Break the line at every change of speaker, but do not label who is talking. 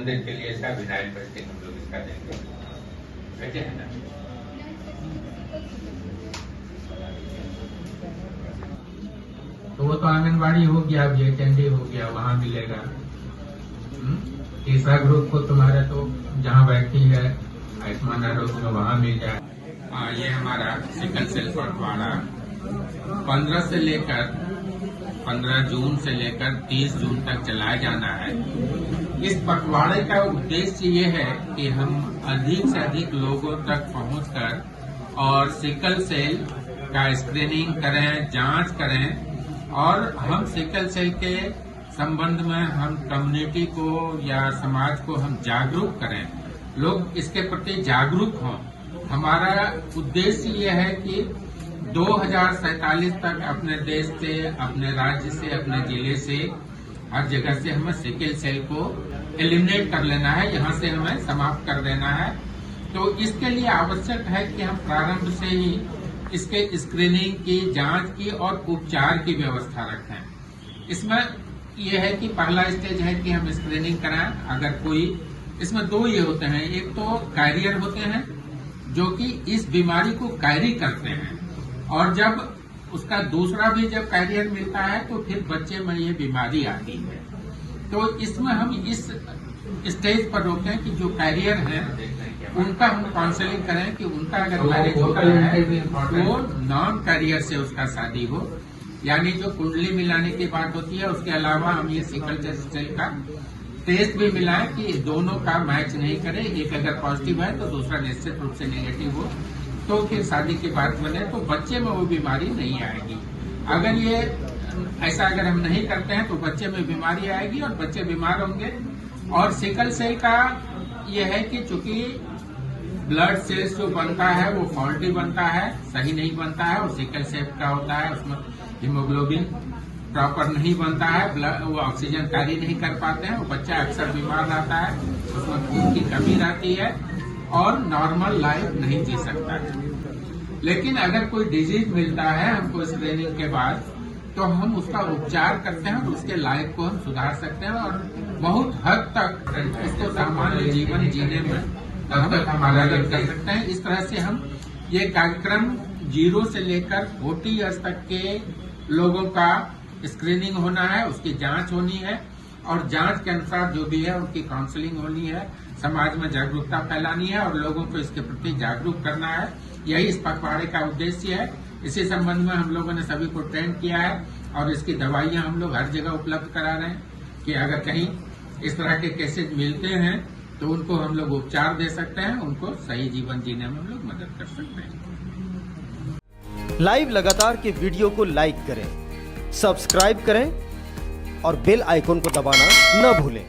मंदिर के लिए ऐसा विनायक करके हम लोग इसका देंगे, बेटे है ना। तो वो तो आंगनबाड़ी हो गया, अब ये कैंडी हो गया, वहाँ मिलेगा। तीसरा ग्रुप को तुम्हारा तो जहाँ बैठी है आयुष्मान आरोग्य में वहाँ मिल जाए। ये हमारा सिकल सेल पखवाड़ा 15 जून से लेकर 30 जून तक चलाया जाना है। इस पखवाड़े का उद्देश्य ये है कि हम अधिक से अधिक लोगों तक पहुंचकर और सिकल सेल का स्क्रीनिंग करें, जांच करें और हम सिकल सेल के संबंध में हम कम्युनिटी को या समाज को हम जागरूक करें, लोग इसके प्रति जागरूक हों। हमारा उद्देश्य ये है कि 2047 तक अपने देश से, अपने राज्य से, अपने जिले से, हर जगह से हमें सिकल सेल को एलिमिनेट कर लेना है, यहाँ से हमें समाप्त कर देना है। तो इसके लिए आवश्यक है कि हम प्रारंभ से ही इसके स्क्रीनिंग की, जांच की और उपचार की व्यवस्था रखें। इसमें यह है कि पहला स्टेज है कि हम स्क्रीनिंग कराएं। अगर कोई, इसमें दो ये होते हैं, एक तो कैरियर होते हैं जो कि इस बीमारी को कैरी करते हैं, और जब उसका दूसरा भी जब कैरियर मिलता है तो फिर बच्चे में ये बीमारी आती है। तो इसमें हम इस स्टेज पर रोकें कि जो कैरियर है उनका हम काउंसलिंग करें कि उनका अगर मैरिज होता है तो नॉन कैरियर से उसका शादी हो, यानी जो कुंडली मिलाने की बात होती है उसके अलावा हम ये सिकल सेल का टेस्ट भी मिलाएं कि दोनों का मैच नहीं करे, एक अगर पॉजिटिव है तो दूसरा निश्चित रूप से नेगेटिव हो, तो फिर शादी की बात बने तो बच्चे में वो बीमारी नहीं आएगी। अगर ये ऐसा अगर हम नहीं करते हैं तो बच्चे में बीमारी आएगी और बच्चे बीमार होंगे। और सिकल सेल का ये है कि चूंकि ब्लड सेल्स जो बनता है वो फॉल्टी बनता है, सही नहीं बनता है, और सिकल सेल का होता है उसमें हीमोग्लोबिन प्रॉपर नहीं बनता है, वो ऑक्सीजन कैरी नहीं कर पाते हैं, वो बच्चा अक्सर बीमार रहता है, उसमें खून की कमी रहती है और नॉर्मल लाइफ नहीं जी सकता है। लेकिन अगर कोई डिजीज मिलता है हमको स्क्रीनिंग के बाद तो हम उसका उपचार करते हैं और उसके लाइफ को हम सुधार सकते हैं और बहुत हद तक उसको सामान्य जीवन जीने में हम मदद कर सकते हैं। इस तरह से हम ये कार्यक्रम 0 से लेकर 40 ईयर्स तक के लोगों का स्क्रीनिंग होना है, उसकी जांच होनी है और जांच के अनुसार जो भी है उनकी काउंसलिंग होनी है, समाज में जागरूकता फैलानी है और लोगों को इसके प्रति जागरूक करना है। यही इस पखवाड़े का उद्देश्य है। इसी संबंध में हम लोगों ने सभी को ट्रेन किया है और इसकी दवाइयां हम लोग हर जगह उपलब्ध करा रहे हैं कि अगर कहीं इस तरह के केसेज मिलते हैं तो उनको हम लोग उपचार दे सकते हैं, उनको सही जीवन जीने में हम लोग मदद कर सकते हैं।
लाइव लगातार के वीडियो को लाइक करें, सब्सक्राइब करें और बेल आइकन को दबाना न भूलें।